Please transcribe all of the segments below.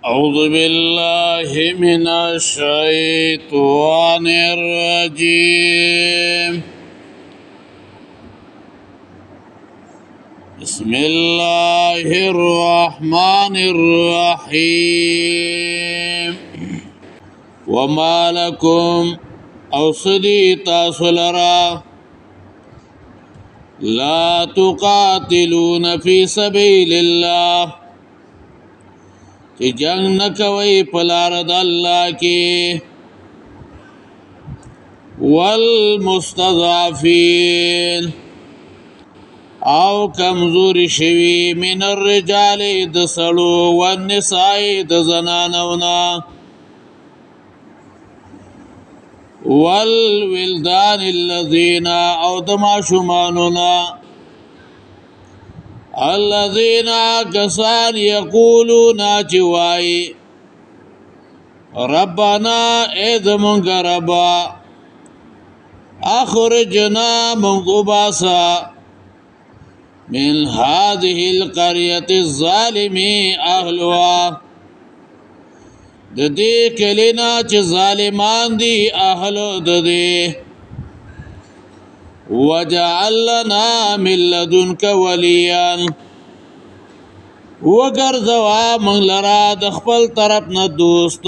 أعوذ بالله من الشيطان الرجيم. بسم الله الرحمن الرحيم. وما لكم أوصدي تاسلرا لا تقاتلون في سبيل الله چې جنگ نکوي پلار د الله کې والمستضعفين او کمزوري شوي من الرجال د سړو والنساء د زنانونا والولدان الذين او د ماشومانونا الذين كسان يقولون جواي ربنا اذمن ربا اخرجنا من قباسا من هذه القرية الظالم اهلها د دې کلینا چې ظالمان دي اهل د دې وجعل لنا من لدنك وليا وګرځوا موږ لرا د خپل طرف نه دوست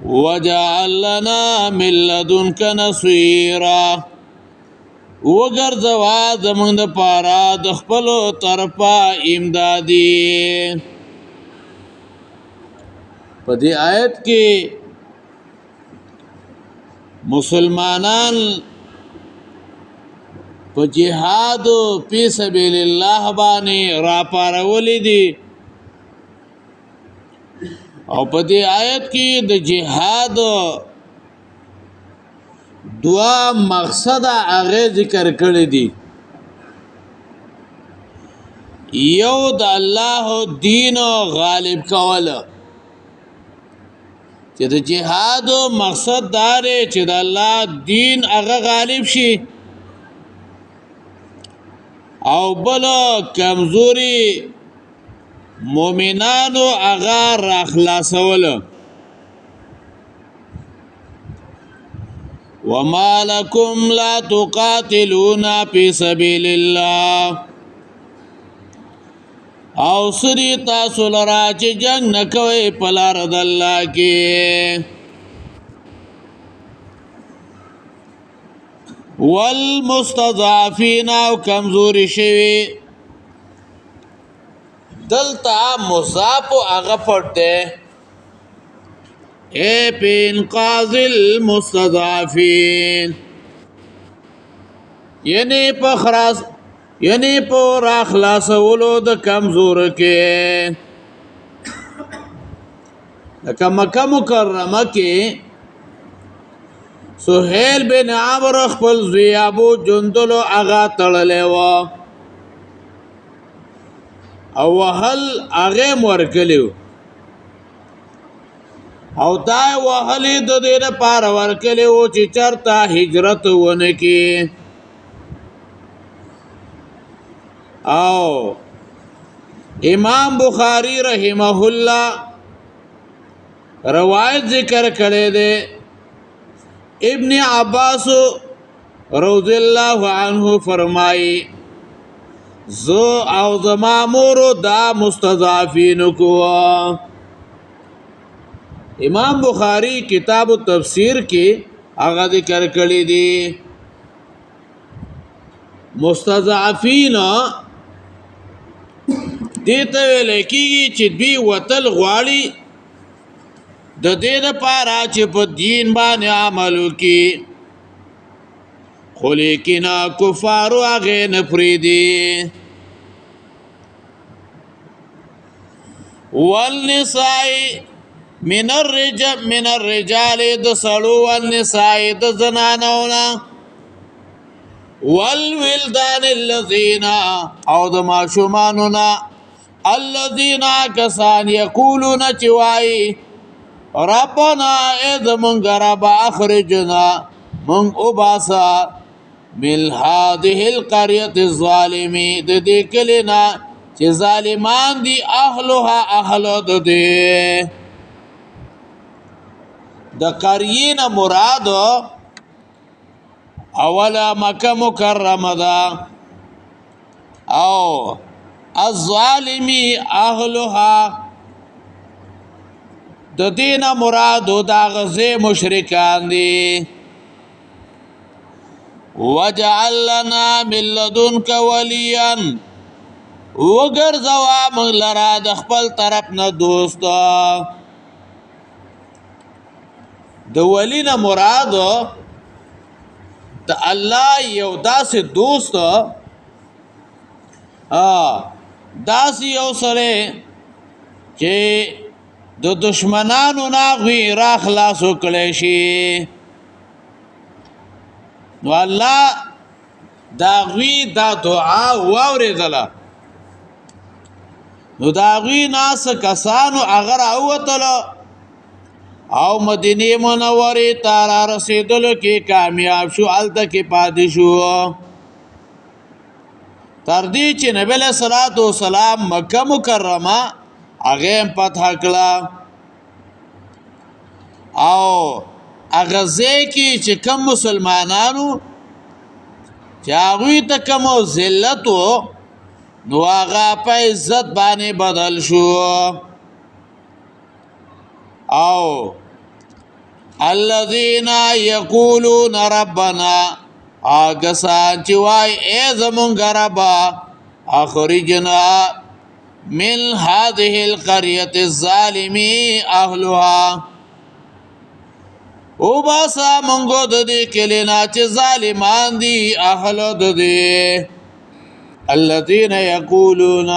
وجعل لنا من لدنك نصيرا وګرځوا زموږ د پاره د خپل طرفه امدادي. په دې آیت کې مسلمانان په جهاد فی سبیل الله باندې را پارولې دي او په دې آیت کې د جهاد دوا مقصد هغه ذکر کړی دي. یو د الله دین غالب کوله چې د جهاد مقصد دار چې د الله دین هغه غالب شي او بل کمزوري مؤمنانو هغه را خلاصول. وما لكم لا تقاتلون في سبيل الله او سری تاسو لرا چې جنگ نکوي په لار د الله کې والمستضعفين او کمزوري شوي دلته مصاب هغه پټه اے پین قاضل المستضعفين یعنی په خلاص یعنی په را خلاصولو د کمزور کې لکه مکه مکرمه کې سهیل بن عمرو خپل زوی ابو جندل اغا تړلې و او وهل هغه ورکلیو او دا وهلې د دې لپاره ورکلیو چې چرته هجرت ونه کې او امام بخاری رحمه الله روایت ذکر کړي دي ابن عباس رضی الله عنه فرمایي زو او زما مور دا مستضعفین کو. امام بخاری کتاب التفسیر کې هغه ذکر کړي دي مستضعفین دیته لکېږي چې دوی وتل غواړي د دې لپاره چې په دین باندې عمل وکړي خو لیکن کفارو هغه نه پرېږدي. والنساء من الرجال د سړو والنساء د زنانونه والولدان الذين او د ماشومانونه الذين کسان یقولون چوای ربنا اذ من غرب اخرجنا من اباسا من هذه القريه الظالمه د دې کلینا چې ظالمان دي اهلها اهل د دې د قریه نه مراد اوله مکه مکرمه ده او الظالمی اهلها د دین مراد دا غزه مشرکان دي وجعل لنا من لدنك وليا وګرځوا موږ لرا د خپل طرف نه دوست د ولینا مراد د الله یو داسې دوست داسې یو سره چې د دشمنانو ناغوی را خلاصو کړي شي نو الله دا غوی دا دعا واوریدله نو دا غوی ناس کسانو اگر اوتلو او مدینه منوره ته را رسیدلو کې کامیاب شو الته کې پاتې شو تر دې چې نبی له صلوات و سلام مکه مکرمه هغه فتح کړه او هغه ځکه چې کوم مسلمانانو چې هغه ته کوم ذلت نو هغه په عزت باندې بدل شو او الذين يقولون ربنا اگسان چې وای ای زمونږ ربا اخرجنا من هذه القريه الظالم اهلها او باسا مونږ د دې کلینا چې ظالمان دي اهل د دې الذين يقولون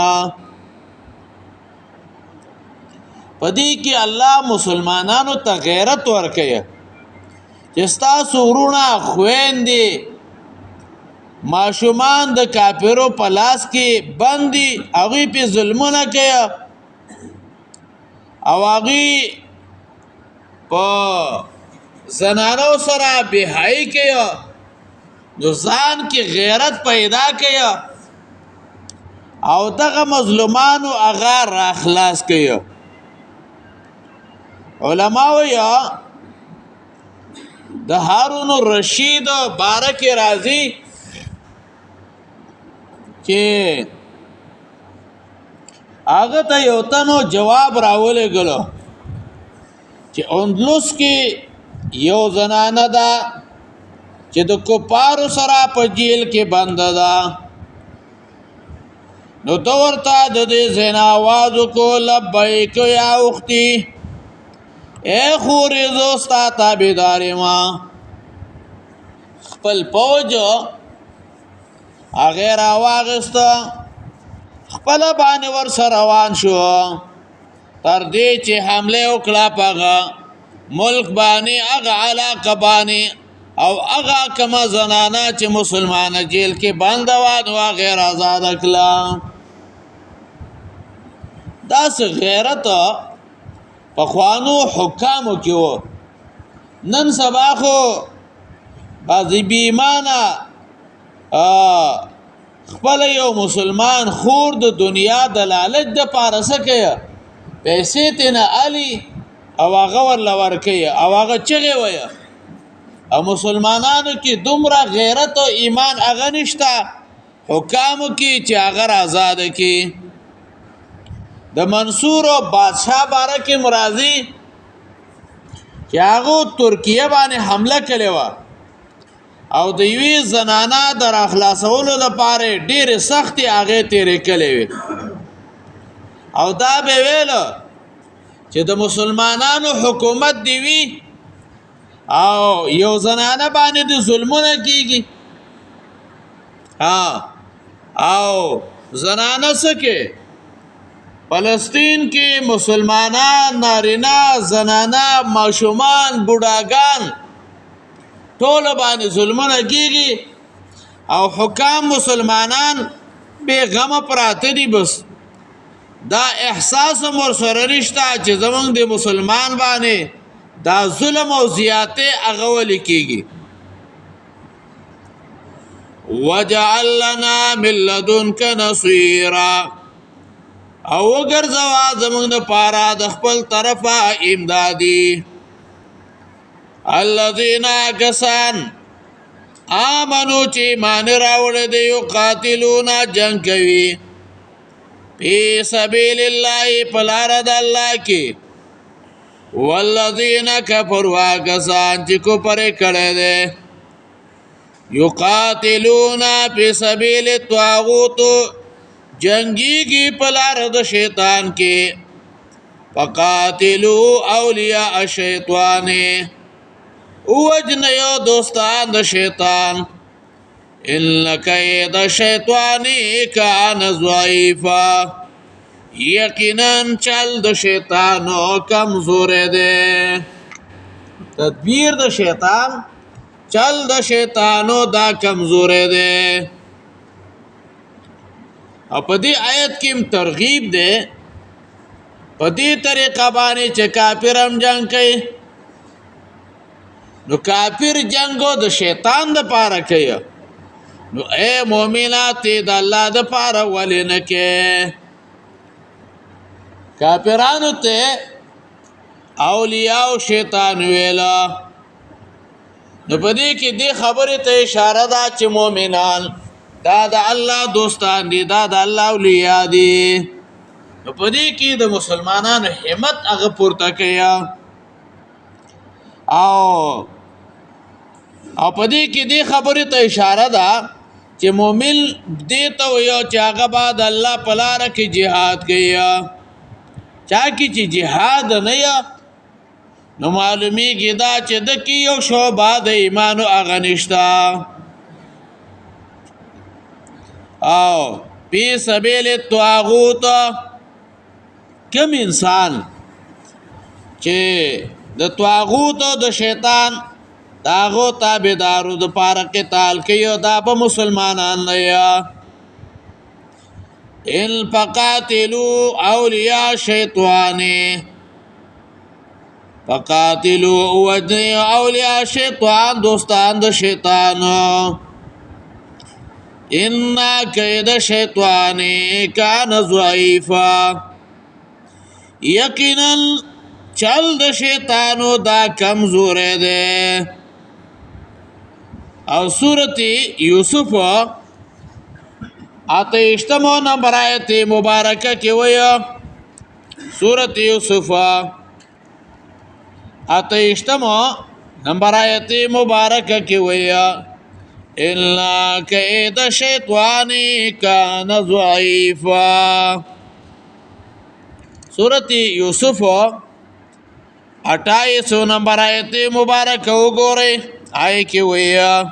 پدې کې الله مسلمانانو ته غیرت ورکړي چې تاسو ورونه خويندې ماشومان د کافرو په لاس کې بندي هغه په ظلمونه کوي او هغه په زنانو سره بهای کوي نو ځان کې غیرت پیدا کوي او دغه مظلومانو هغه را خلاص کوي علماء یا د هارون الرشید بارک راضی چې هغه ته یو تنو جواب راولې غلو چې اندلس کې یو زنانه ده چې د کوپارو سره په جیل کې بند ده نو تو ورته د دې زنا आवाज کو لبیک یا اختی اے خوري زوستا تابعداري ما خپل پوج هغه راواغست خپل باندې ور سره روان شو تر دې چې حمله وکړه پغه ملک باندې هغه علاقه باندې او هغه کما زنانا چې مسلمان جیل کې بند و او غیر آزاد کړه داس غیرت په خوانو حکامو کې و نن سبا خو بعضی بی ایمانه خپل یو مسلمان خور د دنیا د لالچ د پارسه کوي پیسې تینا علی او هغه ور لور کوي او هغه چغه وي او مسلمانانو کې دومره غیرت او ایمان هغه نشته حکامو کې چې هغه آزاد کی د منصور او بادشاہ بارکه مرازی چې هغه ترکیه باندې حمله کړې و او د یوې زنانا در اخلاصولو لپاره ډېر سختي هغه تیرې کړې وي او دا به ویل چې د مسلمانانو حکومت دی وی او یو زنانه باندې د ظلمونه کیږي او زنانه سکه فلسطین کې مسلمانان نارینه زنانه ماشومان بوډاګان ټول باندې ظلمونه کیږي او حکام مسلمانان بے غم پراته دي بس دا احساس مور سره رښتا چې زمونږ د مسلمان باندې دا ظلم او زیاته اغول کیږي وجعل لنا من لدنك نصيرا او وګرځوا زمونږ دپاره د خپل طرفه امدادي الذین کسان آمنو چې ایمان راوړی دی یقاتلون جنګ کوي فی سبیل الله په لاره د الله کې والذین کفروا کسان چې کفر کړی دی یقاتلون فی سبیل الطاغوت جنگیږي په لاره د شیطان کې فقاتلوا اولیاء الشیطان وجنیو دوستان د شیطان ان کید الشیطان کان ضعیفا یقینا چل د شیطانو کمزور دی تدبیر د شیطان چل د شیطانو دا کمزور دی او په دې آیت کې ترغیب دی په دې طریقه باندې چې کافر هم جنگ کوي نو کافر جنگو د شیطان د پاره کوي نو اے مومنات د الله د پاره ولې نه کې کافرانو ته اولیاء او شیطان ویلا نو په دې کې دې خبره ته اشاره ده چې مؤمنان دا د الله دوستان دي دا د الله اولیاء دي نو په دې کې د مسلمانانو همت هغه پورته کوي او په دې کې دې خبره ته اشاره ده چې مؤمن دې ته ویو چې هغه بعد الله په لار کې jihad کوي چا کې چې jihad نه یا نو معلومیږي دا چې د کې یو شعبه د ایمان او هغه نشته او فی سبیل الطاغوت کم انسان چې د طاغوت او د شیطان داغو تابعدارو د پاره قتال کوي دا په مسلمانان نه یا ان فقاتلوا اولیاء شیطان فقاتلوا اولیاء شیطان دوستان د شیطان ان کید شیطان کان ضعیفا یقینا چل د شیطانو دا کمزور دی او سورت یوسف اتشتمو نمبر آیت مبارکه کی ویا سورت یوسف اتشتمو نمبر آیت مبارکه کی ویا الا کید شیطان کان ضعیفا سورت یوسف 28 نمبر آیت مبارکه وګورئ آئے کی ویا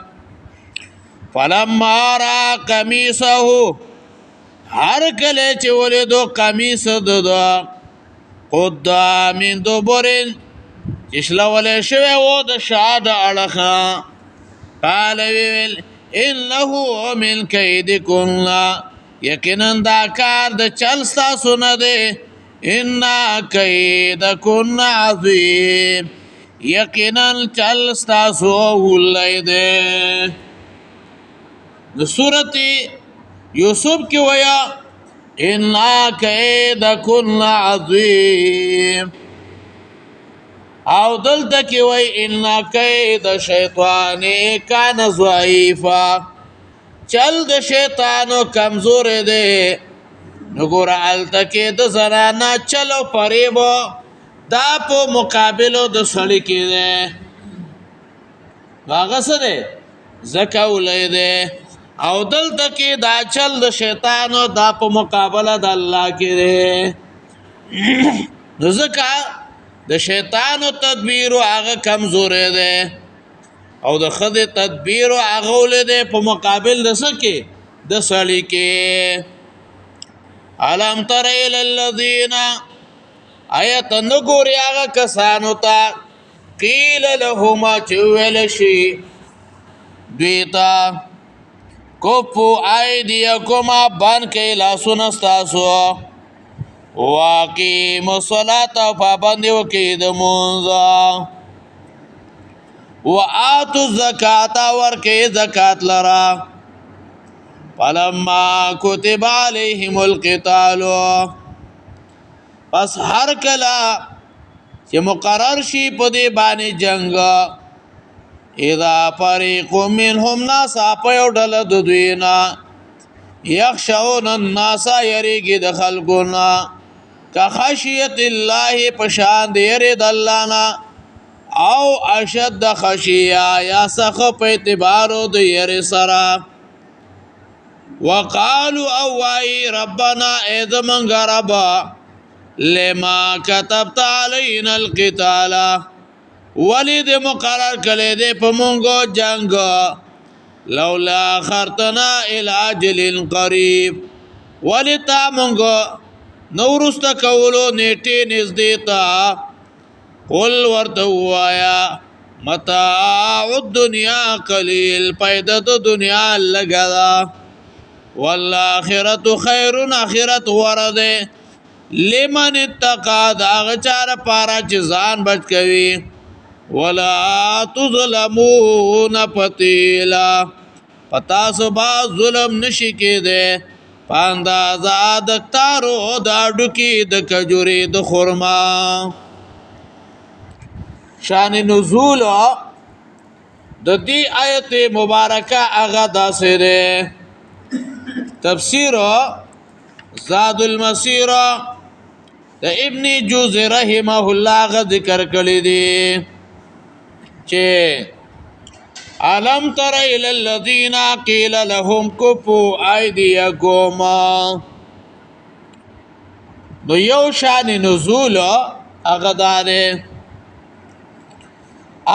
فلما را قمیصه هر کله چې ولیدو قمیص ددا قد من دبرن چشلول شوی و د شاد اړخه قال ویل انه من کیدکن یقینا دا کار د چل ستاسو نه دی ان کیدکن عظیم یقینا چل ستاسو ولای دے د سورت یوسف کی ویا ان کیدکن عظیم او دلته کی وی ان کید شیطان کان ضعیفا چل د شیطانو کمزور دی نګور الته کې د زنانا چلو پریبو دا په مقابلو د سړی کې ده واغه سره زکه ولې ده او دلته کې دا چل د شیطانو دا په مقابله د الله کې ده زکه د شیطانو تدبیر هغه کمزور ده او د خدای تدبیر هغه ولې ده په مقابل د سکه د سړی کې علم تر الى الذين آیت نګوري هغه کسانو ته قیل لهما چویل شي دویتا کوپو ایدیکما بان کې لاسونه ستاسو واقیم الصلاة پابندي وکړئ د مونځ وآتوا الزکاة ورکړئ زکات لرا فلما كتب عليهم القتال پس هر کلا چې مقرر شي په دې باندې جنگ اذا فريق منهم ناس په یو ډله د دوی نه یخشون الناس یریږي د خلقنا که خشیت الله پشان د یری د الله نه او اشد خشیه یا سخ په اعتبار د یری سره وقالوا او وای ربنا اذ من غربا لما كتبت علينا القتال ولید مقرر کله دې په مونږه جنگ لولا خرتنا الى اجل قريب ولتا مونږه نورست کولو نیټه نږدې تا قل ورته وایا متاع الدنيا قليل پیدا د دنیا لګا والآخرت خیر اخرت ورده لمن اتقى دا چار پارا چې ځان بچ کوي ولا تظلمون فتیلا پتا صبح ظلم نشي کېده پاندازا د تارو دا ډکی د کجوري د خرما شان نزول د دې آیت مبارکه هغه داسې ده تفسیر زاد المسیر د ابن جوزی رحمه الله غ ذکر کړی دی چې علم تر الى الذين قيل لهم كفوا ايديكم نو یو شان نزول هغه داره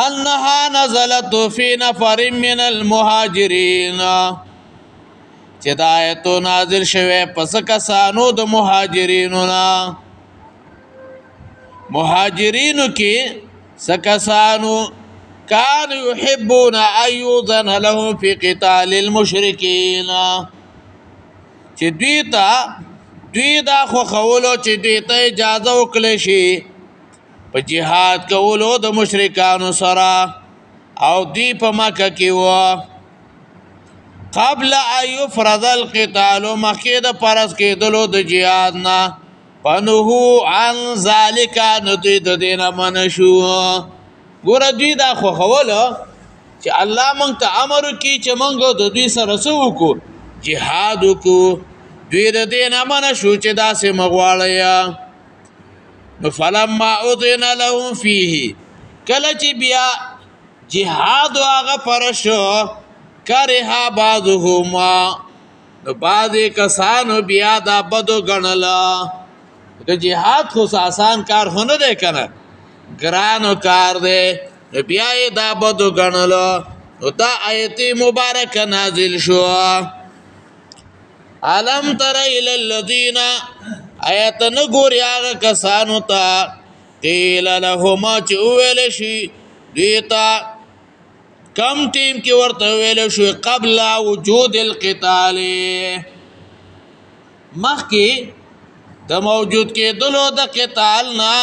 انها نزلت في نفر من المهاجرين چې دا آیت نازل شوه پس کسانو د مهاجرینو نا مهاجرینو کې سکسانو کان يحبون ايذن لهم في قتال المشركين چې دوی دا خو خولو چې دوی ته اجازه وکړي شي په jihad کولو د مشرکانو سره او دوی په مکه کې و قبل ايفرض القتال مخید پرس کېدلو د jihad نه فنهو عن ذلك ندوی د دینه منشو ګور دوی دا خو خوله چې الله مونږ ته امر کوي چې مونږ د دوی سره سوکو jihad وکړو دوی د دینه منشو چې داسې مغواړیا فلما اذن لهم فيه کله چې بیا jihad هغه پرشو کرها بعضهما نو بعضی کسانو بیا دا بدو گنلا که جهاد خو آسان کار هونه ده کنه گرانو کار ده بیا دا بدو گنلا نو دا آیت مبارک نازل شو علم تر الى الذين آیت نګور یاغه کسانو ته قیل لهما چې ویل شي دیتا کم ټیم کې ورته ویل شو قبل وجود القتال مخکې د موجود کېدلو د قتال نه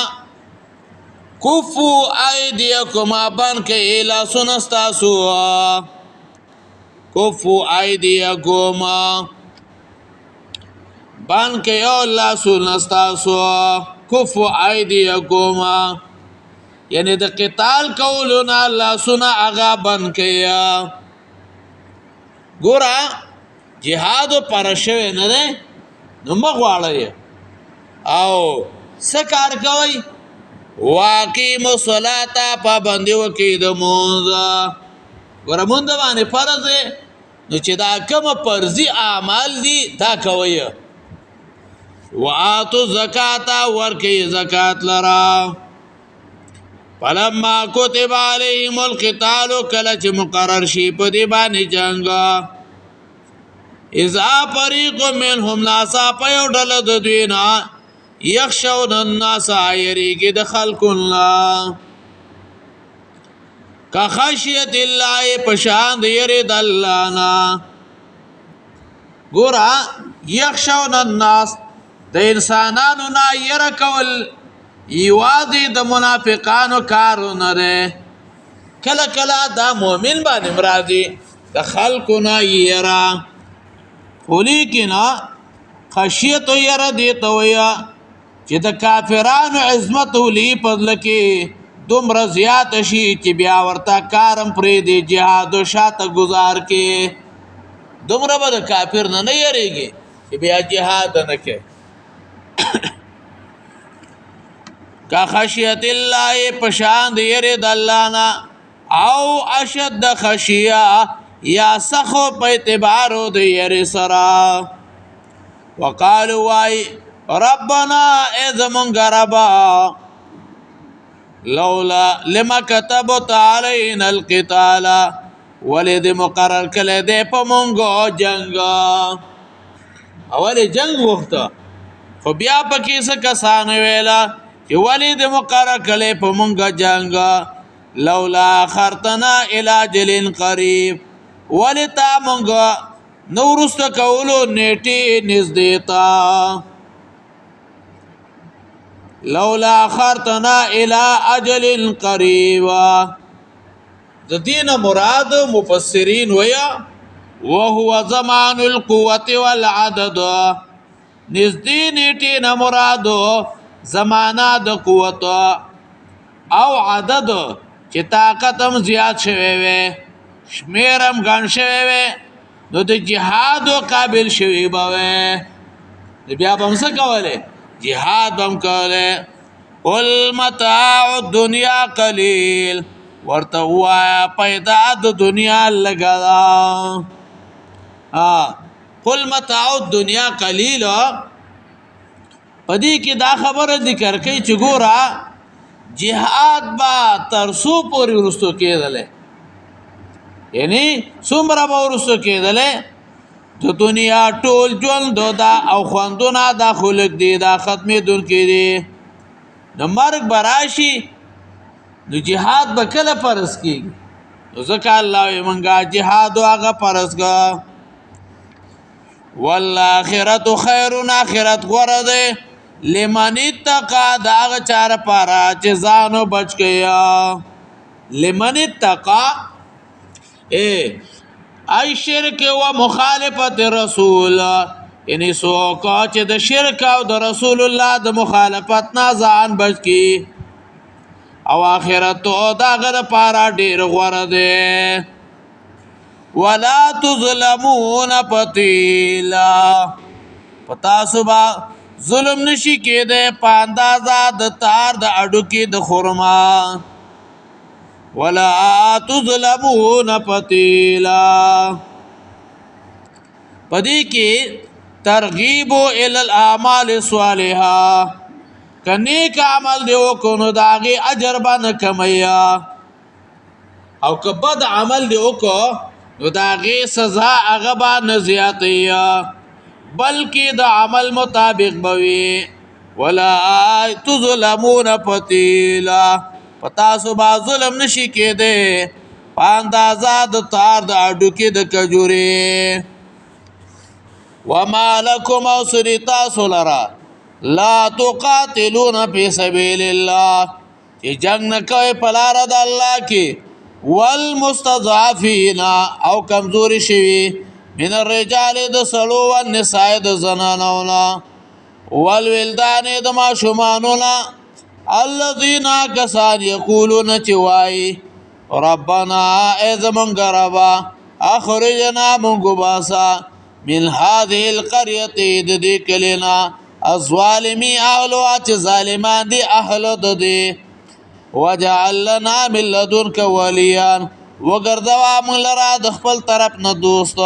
کفو ایدیکم بن کې اله سنستاسو کفو ایدیکم بن کې الله سنستاسو کفو ایدیکم یعنی د قتال کولونه الله سنا اغا بن کیا ګورا jihad پر شوه نه ده نو مغواړی او سکار کوي واقیم الصلاه پابندي وکي د مونږ ګور مونږ باندې فرض نو چې دا کوم فرضي اعمال دي دا کوي واتو زکات ورکي زکات لرا فلما كتب عليهم القتال کله چې مقرر شي په دې باندې جنگ اذا فريق منهم ناسا په یو ډله د دوی نه يخشون الناس يريږي د خلق الله کا خشیت الله پشان د یری د الله نا ګورا يخشون الناس د انسانانو نه ير کول یوادی د منافقانو کارونه ده کله کله دا مؤمن باندې مرادي د خلقنا یرا ولیکن خشیت یرا دی تویا چې د کافرانو عظمت ولي پدل کې دومره زیات شي چې بیا ورته کارم پرې دی جهاد او شاته گزار کې دومره به د کافر نه یریږي چې بیا جهاد نه کوي کا خشیت الله پشان دی یری د الله نه او اشد خشیه یا سخو په اعتبار د یری سرا وقالوا وای ربنا اذ من غربا لولا لما كتبت علينا القتال ولد مقرر کله دې په مونږه جنگ اول جنگ وخته خو بیا پکې څه کسان ویلا چې ولد مقرر کله په مونږه جنگ لولا خرتنا الى جل قريب ولتا مونږه نورست کولو نیټه نزدېتا لولا خرتنا الى اجل قريب د دین مراد مفسرین ویا وهو زمان القوه والعدد نزدې نیټه نه مراد زمانہ د قوت او عدد چې طاقت هم زیات شوی وي شمیرم ګڼ شوی وي نو د جهاد قابل شوی به بیا به هم څه کولی جهاد بم کوله قل متاع الدنيا قليل ورته وایا پیدا د دنیا لګا قل متاع الدنيا قليل پدې کې دا خبره ذکر کوي چې ګورا جهاد با ترسو پورې ورستو کېدل یعنی څومره به ورستو کېدل د دنیا ټول ژوند دا او خوندونه دا خلق دي دا ختمې دن کې دي د مرګ براشي د جهاد به کله فرض کیږي نو ځکه الله یې مونږه جهاد هغه فرض کا والآخرت خیر اخرت غره ده لمن اتقى دا چار پارا چې ځانو بچ کیا لمن اتقى ای شرک و مخالفت رسول یعنی سوکا چې د شرک او د رسول الله د مخالفت نه ځان بچ کی او آخرت او دا غره پارا ډیر غوړه ده ولا تظلمون فتیلا پتا صبح ظلم نشي کېده په اندازه د تار د اډو کې د خرما ولا تظلمون فتیلا پدې کې ترغیب ال الاعمال الصالحه کنيک عمل دیو کو نو داغه اجر باندې کمیا او کبد عمل دیو کو نو داغه سزا هغه باندې زیاتیا بلکې د عمل مطابق بوي ولا تظلمون فتیلا پتا سو با ظلم نشي کېده پاندازا د تار د اډو کې د کجوري وما لكم اسرتا سولرا لا تقاتلون في سبيل الله چې جنگ نه کوي په لار د الله کې والمستضعفين او کمزوري شوی من الرجال د سلو والنساء د زنانونا والولدان د ماشومانونا الذين كسان يقولون چوای ربنا اذمن غربا اخرجنا من غباسا من هذه القريه د کلنا الظالمي اهلو چې ظالمان دي اهل د دي وجعل لنا من لدنك وليا وګرځوا موږ لرا د خپل طرف نه دوست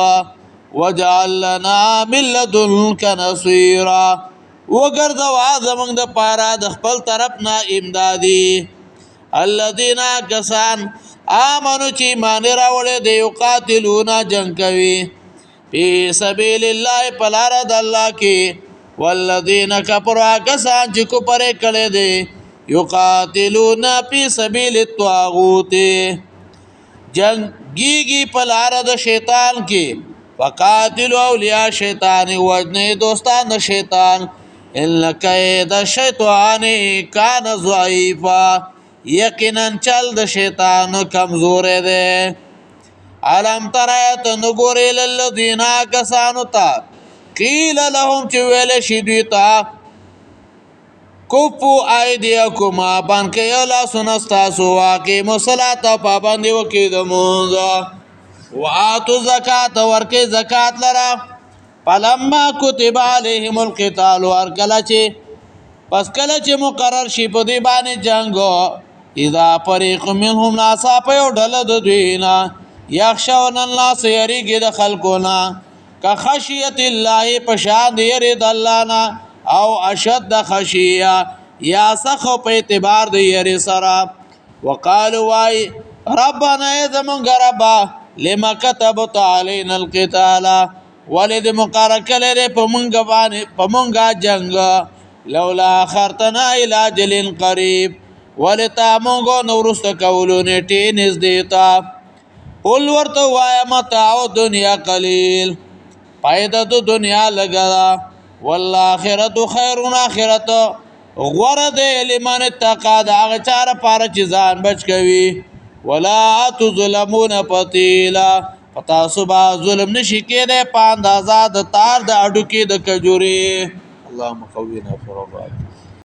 وجعل لنا من لدنك نصيرا وګرځوا زمونږ د پاره د خپل طرف نه امدادي الذين كسان امنوا چې مان راوړې دی یقاتلون جنگ کوي په سبیل الله پلار د الله کې والذین کفروا کسان چې کو پرې کړي دي یقاتلون فی سبیل الطاغوت جنگیږي پلار د شیطان کې وقاتلوا اولیاء شیطان وجنه دوستان د شیطان ان کید الشیطان کان ضعیفا یقینا چل د شیطان کمزور دی علم ترایت نګورې للذین کسانو ته قیل لهم چې ویل شي دوی ته کوفو ایدیکم بانکی لاسون استاسو واقیم صلاة پابندی وکی دمونز وآتو زکاة ورکی زکاة لرا فلما کتب علیهم القتال ورکلچی پس کلچی مقرر شی پا دی بانی جنگو اذا پریق منهم ناسا پیو ڈلد دوینا یخشون اللہ سیریگی د خلقونا که خشیت اللہ پشان دیرد اللہنا او اشد خشیه یا سخو په اعتبار د یری سره وقالو وای ربنا یذمن غربا لما كتبت علينا القتال ولد مقرکل په مونږ باندې په مونږه جنگ لولا اخرتنا الى اجل قريب ولتا مونږ نورست کولونه ټی نس دیتا اول ورته وای متاع دنیا قلیل پایده د دنیا لګا والآخرت خیر اخرت غورد لمن اتقا دا هغه چاره پاره چې ځان بچ کوي ولا تظلمون فتیلا پتا صبح ظلم نشي کېده په اندازه د تار د اډو کې د کجوري اللهم قوینا فرغات